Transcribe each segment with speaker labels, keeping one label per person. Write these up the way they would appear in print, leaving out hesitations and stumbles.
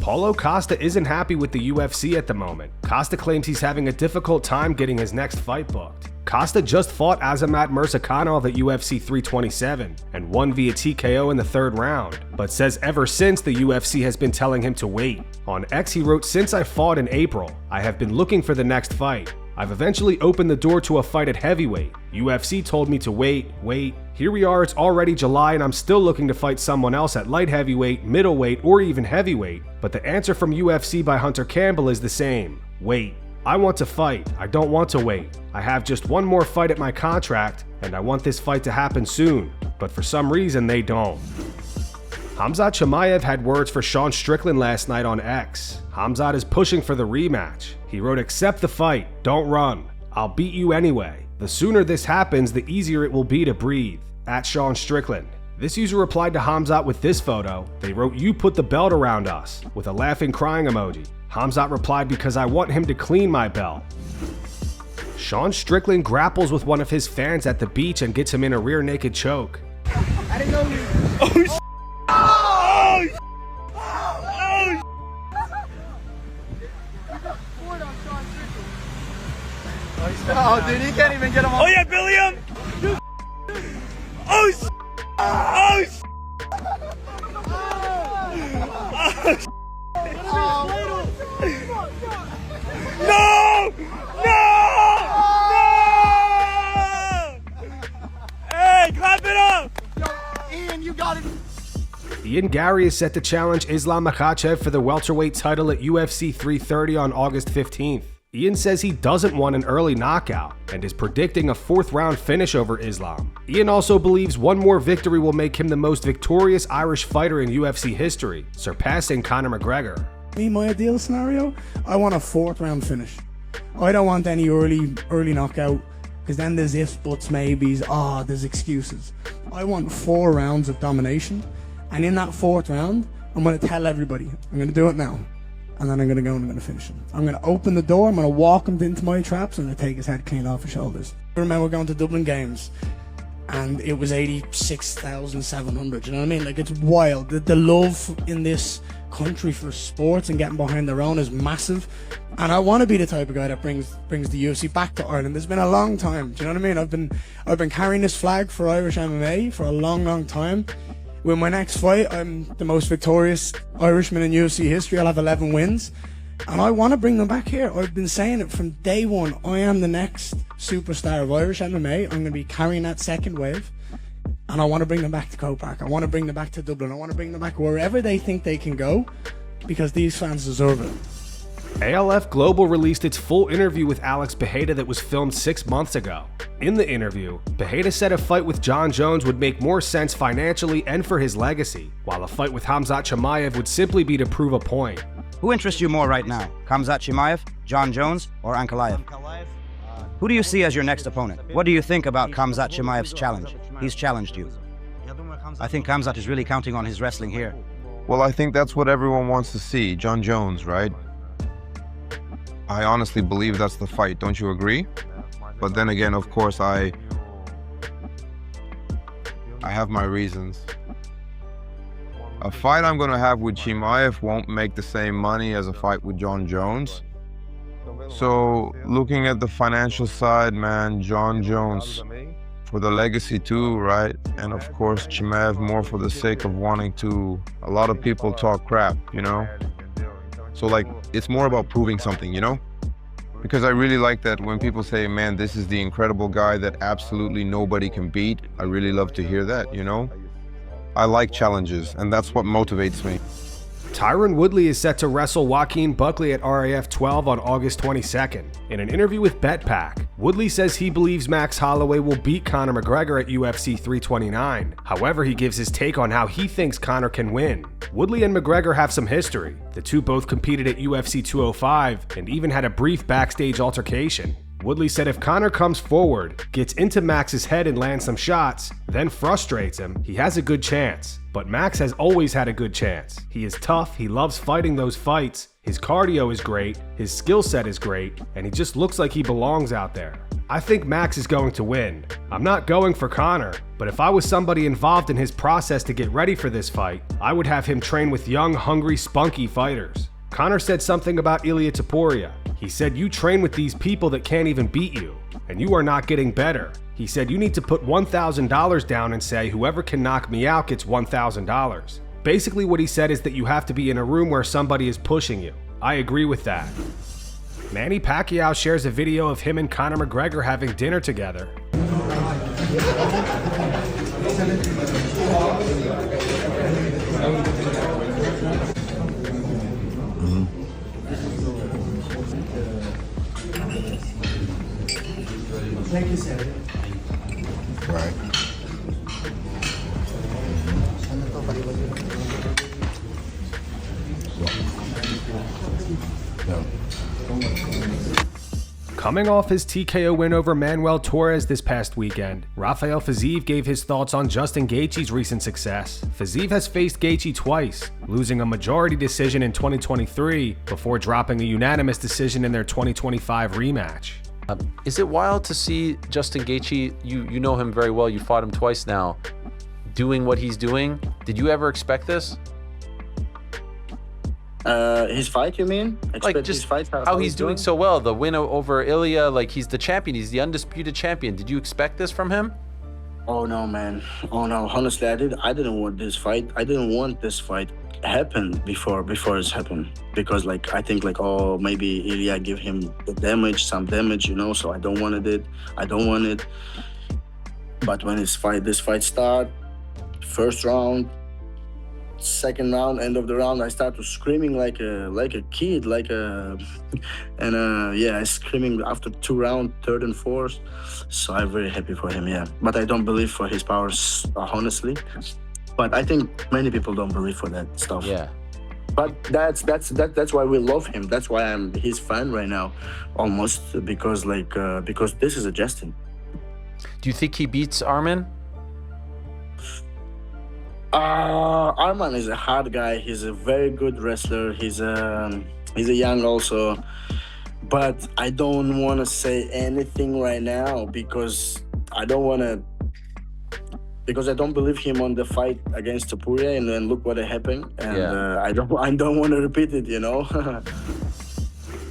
Speaker 1: Paulo Costa isn't happy with the UFC at the moment. Costa claims he's having a difficult time getting his next fight booked. Costa just fought Azamat Murzakanov at UFC 327 and won via TKO in the 3rd round, but says ever since the UFC has been telling him to wait. On X he wrote, "Since I fought in April, I have been looking for the next fight. I've eventually opened the door to a fight at heavyweight. UFC told me to wait. Here we are, it's already July and I'm still looking to fight someone else at light heavyweight, middleweight, or even heavyweight, but the answer from UFC by Hunter Campbell is the same. Wait. I want to fight. I don't want to wait. I have just one more fight at my contract, and I want this fight to happen soon, but for some reason they don't." Khamzat Chimaev had words for Sean Strickland last night on X. Khamzat is pushing for the rematch. He wrote, "Accept the fight. Don't run. I'll beat you anyway. The sooner this happens, the easier it will be to breathe. At Sean Strickland." This user replied to Khamzat with this photo. They wrote, "You put the belt around us," with a laughing crying emoji. Khamzat replied, "Because I want him to clean my belt." Sean Strickland grapples with one of his fans at the beach and gets him in a rear naked choke.
Speaker 2: I didn't know you. Oh, dude, he can't even get him on.
Speaker 3: Oh yeah, Billiam! Oh, oh, no! Hey, clap it up!
Speaker 2: Yo, Ian, you got it.
Speaker 1: Garry is set to challenge Islam Makhachev for the welterweight title at UFC 330 on August 15th. Ian says he doesn't want an early knockout and is predicting a 4th round finish over Islam. Ian also believes one more victory will make him the most victorious Irish fighter in UFC history, surpassing Conor McGregor.
Speaker 4: Me, my ideal scenario, I want a 4th round finish. I don't want any early knockout, because then there's ifs, buts, maybes, there's excuses. I want 4 rounds of domination, and in that 4th round, I'm going to tell everybody, I'm going to do it now. And then I'm going to go and I'm going to finish him. I'm going to open the door, I'm going to walk him into my traps, and I'm going to take his head clean off his shoulders. I remember going to Dublin Games, and it was 86,700, you know what I mean? Like, it's wild. The love in this country for sports and getting behind their own is massive. And I want to be the type of guy that brings the UFC back to Ireland. It's been a long time, do you know what I mean? I've been carrying this flag for Irish MMA for a long time. With my next fight, I'm the most victorious Irishman in UFC history. I'll have 11 wins. And I want to bring them back here. I've been saying it from day one. I am the next superstar of Irish MMA. I'm going to be carrying that 2nd wave. And I want to bring them back to Croke Park. I want to bring them back to Dublin. I want to bring them back wherever they think they can go, because these fans deserve it.
Speaker 1: ALF Global released its full interview with Alex Pereira that was filmed 6 months ago. In the interview, Pereira said a fight with Jon Jones would make more sense financially and for his legacy, while a fight with Khamzat Chimaev would simply be to prove a point.
Speaker 5: Who interests you more right now? Khamzat Chimaev, Jon Jones, or Ankalaev? Who do you see as your next opponent? What do you think about Khamzat Chimaev's challenge? He's challenged you. I think Khamzat is really counting on his wrestling here.
Speaker 6: Well, I think that's what everyone wants to see. Jon Jones, right? I honestly believe that's the fight, don't you agree? But then again, of course, I have my reasons. A fight I'm going to have with Chimaev won't make the same money as a fight with Jon Jones. So, looking at the financial side, man, Jon Jones for the legacy too, right? And of course, Chimaev more for the sake of wanting to. A lot of people talk crap, you know? So like, it's more about proving something, you know? Because I really like that when people say, man, this is the incredible guy that absolutely nobody can beat. I really love to hear that, you know? I like challenges, and that's what motivates me.
Speaker 1: Tyron Woodley is set to wrestle Joaquin Buckley at RAF 12 on August 22nd. In an interview with BetPack, Woodley says he believes Max Holloway will beat Conor McGregor at UFC 329. However, he gives his take on how he thinks Conor can win. Woodley and McGregor have some history. The two both competed at UFC 205 and even had a brief backstage altercation. Woodley said if Conor comes forward, gets into Max's head and lands some shots, then frustrates him, he has a good chance. but Max has always had a good chance. He is tough, he loves fighting those fights, his cardio is great, his skill set is great, and he just looks like he belongs out there. I think Max is going to win. I'm not going for Conor, but if I was somebody involved in his process to get ready for this fight, I would have him train with young, hungry, spunky fighters. Conor said something about Ilia Topuria. He said, you train with these people that can't even beat you, and you are not getting better. He said, you need to put $1,000 down and say, whoever can knock me out gets $1,000. Basically what he said is that you have to be in a room where somebody is pushing you. I agree with that. Manny Pacquiao shares a video of him and Conor McGregor having dinner together.
Speaker 4: Thank you, sir.
Speaker 7: Right. No.
Speaker 1: Coming off his TKO win over Manuel Torres this past weekend, Rafael Fiziev gave his thoughts on Justin Gaethje's recent success. Fiziev has faced Gaethje twice, losing a majority decision in 2023 before dropping a unanimous decision in their 2025 rematch.
Speaker 8: Is it wild to see Justin Gaethje, you know him very well, you fought him twice now, doing what he's doing? Did you ever expect this?
Speaker 9: His fight, you mean?
Speaker 8: Like just
Speaker 9: his fight,
Speaker 8: how he's doing so well, the win over Ilia, like he's the champion, he's the undisputed champion. Did you expect this from him?
Speaker 9: Oh no, man. Oh no, honestly, I didn't want this fight. I didn't want this fight happen before it's happened, because like I think like, oh, maybe Ilia give him some damage, you know, so I don't want it. But when this fight start, first round, second round, end of the round, I started screaming like a kid, I screaming after 2 rounds, third and fourth. So I'm very happy for him, yeah. But I don't believe for his powers, honestly. But I think many people don't believe for that stuff.
Speaker 8: Yeah.
Speaker 9: But that's why we love him. That's why I'm his fan right now, almost, because this is a Justin.
Speaker 8: Do you think he beats Arman?
Speaker 9: Arman is a hard guy. He's a very good wrestler. He's a young also. But I don't want to say anything right now because I don't believe him on the fight against Topuria, and then look what happened. And
Speaker 8: yeah.
Speaker 9: I don't want to repeat it, you know.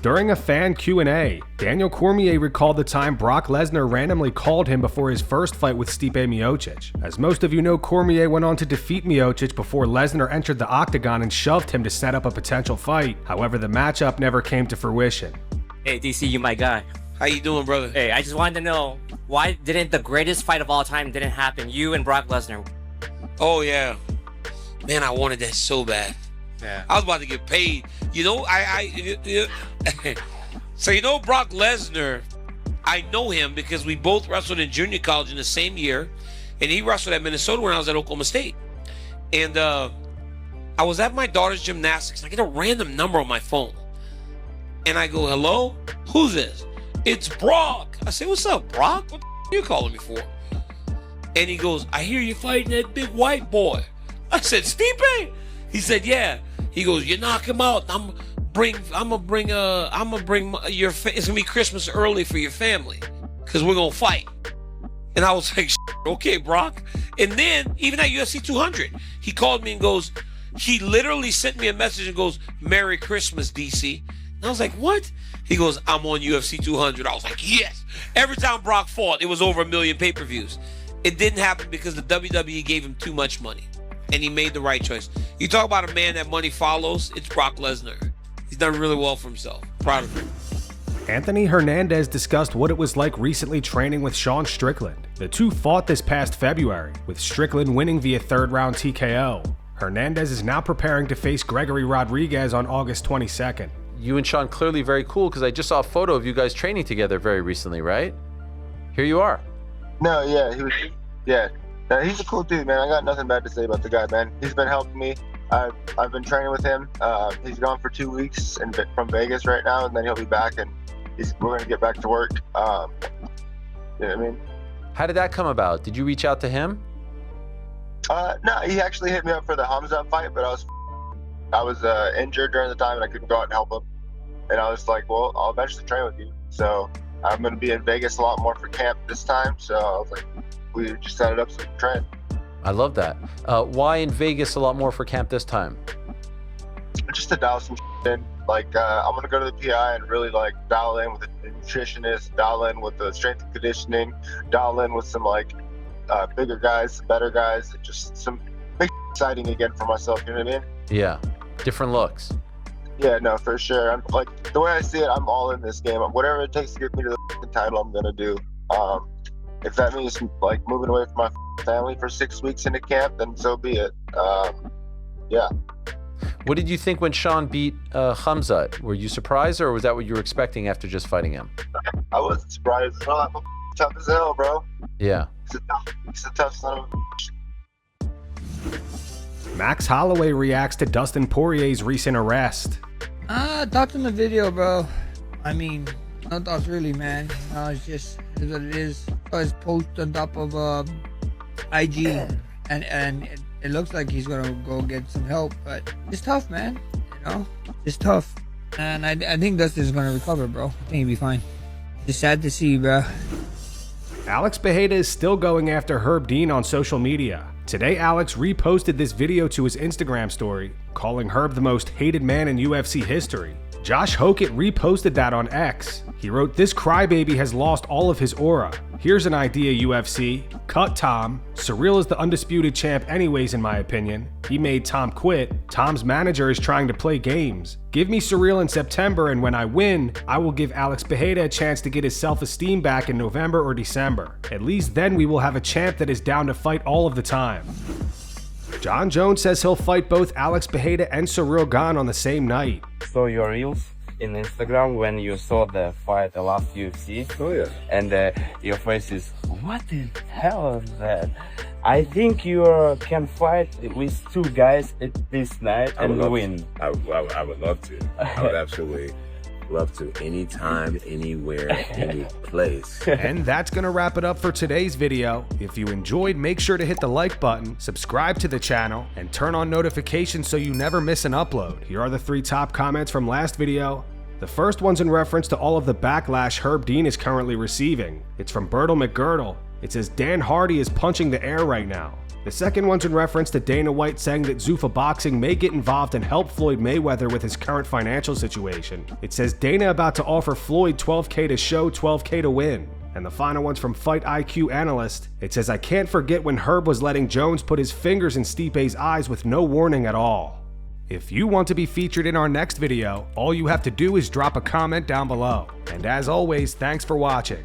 Speaker 1: During a fan Q&A, Daniel Cormier recalled the time Brock Lesnar randomly called him before his first fight with Stipe Miocic. As most of you know, Cormier went on to defeat Miocic before Lesnar entered the octagon and shoved him to set up a potential fight. However, the matchup never came to fruition.
Speaker 10: Hey, DC, you my guy.
Speaker 11: How you doing, brother?
Speaker 10: Hey, I just wanted to know, why didn't the greatest fight of all time didn't happen? You and Brock Lesnar.
Speaker 11: Oh, yeah. Man, I wanted that so bad.
Speaker 10: Yeah.
Speaker 11: I was about to get paid. You know, so you know Brock Lesnar, I know him because we both wrestled in junior college in the same year, and he wrestled at Minnesota when I was at Oklahoma State. And I was at my daughter's gymnastics, and I get a random number on my phone. And I go, hello? Who's this? It's Brock. I say, what's up, Brock? What the are you calling me for? And he goes, I hear you fighting that big white boy. I said, Stipe? He said, yeah. He goes, you knock him out. I'm gonna bring your. It's gonna be Christmas early for your family, cause we're gonna fight. And I was like, okay, Brock. And then even at UFC 200, he called me and goes, he literally sent me a message and goes, Merry Christmas, DC. And I was like, what? He goes, I'm on UFC 200. I was like, yes. Every time Brock fought, it was over 1 million pay-per-views. It didn't happen because the WWE gave him too much money. And he made the right choice. You talk about a man that money follows, it's Brock Lesnar. He's done really well for himself. Proud of him.
Speaker 1: Anthony Hernandez discussed what it was like recently training with Sean Strickland. The two fought this past February, with Strickland winning via third-round TKO. Hernandez is now preparing to face Gregory Rodriguez on August 22nd.
Speaker 8: You and Sean clearly very cool, because I just saw a photo of you guys training together very recently, right? Here you are.
Speaker 12: No, yeah, he's a cool dude, man. I got nothing bad to say about the guy, man. He's been helping me. I've been training with him. He's gone for 2 weeks from Vegas right now, and then he'll be back, and we're going to get back to work. You know what I mean?
Speaker 8: How did that come about? Did you reach out to him?
Speaker 12: No, he actually hit me up for the Khamzat fight, but I was injured during the time and I couldn't go out and help him. And I was like, well, I'll eventually train with you. So I'm going to be in Vegas a lot more for camp this time. So I was like, we just set it up so we can train.
Speaker 8: I love that. Why in Vegas a lot more for camp this time?
Speaker 12: Just to dial some in. Like, I'm going to go to the PI and really like dial in with the nutritionist, dial in with the strength and conditioning, dial in with some like bigger guys, some better guys, just some big exciting again for myself. You know what I mean?
Speaker 8: Yeah. Different looks.
Speaker 12: Yeah, no, for sure. I'm like, the way I see it, I'm all in this game. Whatever it takes to get me to the title, I'm gonna do. If that means like moving away from my family for 6 weeks into camp, then so be it. Yeah.
Speaker 8: What did you think when Sean beat Khamzat? Were you surprised, or was that what you were expecting after just fighting him?
Speaker 12: I wasn't surprised at all. I'm tough as hell, bro.
Speaker 8: Yeah.
Speaker 12: He's a tough son of a.
Speaker 1: Max Holloway reacts to Dustin Poirier's recent arrest.
Speaker 13: Thoughts on the video, bro. I mean, no thoughts really, man. It's just is what it is. So it's post on top of IG, and it looks like he's gonna go get some help, but it's tough, man. You know, it's tough, and I think Dustin's gonna recover, bro. I think he'll be fine. It's sad to see, bro.
Speaker 1: Alex Pereira is still going after Herb Dean on social media. Today, Alex reposted this video to his Instagram story, calling Herb the most hated man in UFC history. Josh Hokit reposted that on X. He wrote, "This crybaby has lost all of his aura. Here's an idea, UFC. Cut Tom. Ciryl is the undisputed champ anyways, in my opinion. He made Tom quit. Tom's manager is trying to play games. Give me Ciryl in September, and when I win, I will give Alex Pereira a chance to get his self-esteem back in November or December. At least then we will have a champ that is down to fight all of the time." Jon Jones says he'll fight both Alex Pereira and Ciryl Gane on the same night.
Speaker 14: Saw your reels in Instagram when you saw the fight, the last UFC. Oh yeah. And your face is, what the hell is that? I think you can fight with two guys at this night and win.
Speaker 15: I would love to. I would absolutely love to. Anytime, anywhere, any place.
Speaker 1: And that's gonna wrap it up for today's video. If you enjoyed, make sure to hit the like button, subscribe to the channel, and turn on notifications so you never miss an upload. Here are the 3 top comments from last video. The first one's in reference to all of the backlash Herb Dean is currently receiving. It's from Bertle McGirdle. It says, Dan Hardy is punching the air right now. The second one's in reference to Dana White saying that Zuffa Boxing may get involved and help Floyd Mayweather with his current financial situation. It says Dana about to offer Floyd $12K to show, $12K to win. And the final one's from Fight IQ Analyst. It says, I can't forget when Herb was letting Jones put his fingers in Stipe's eyes with no warning at all. If you want to be featured in our next video, all you have to do is drop a comment down below. And as always, thanks for watching.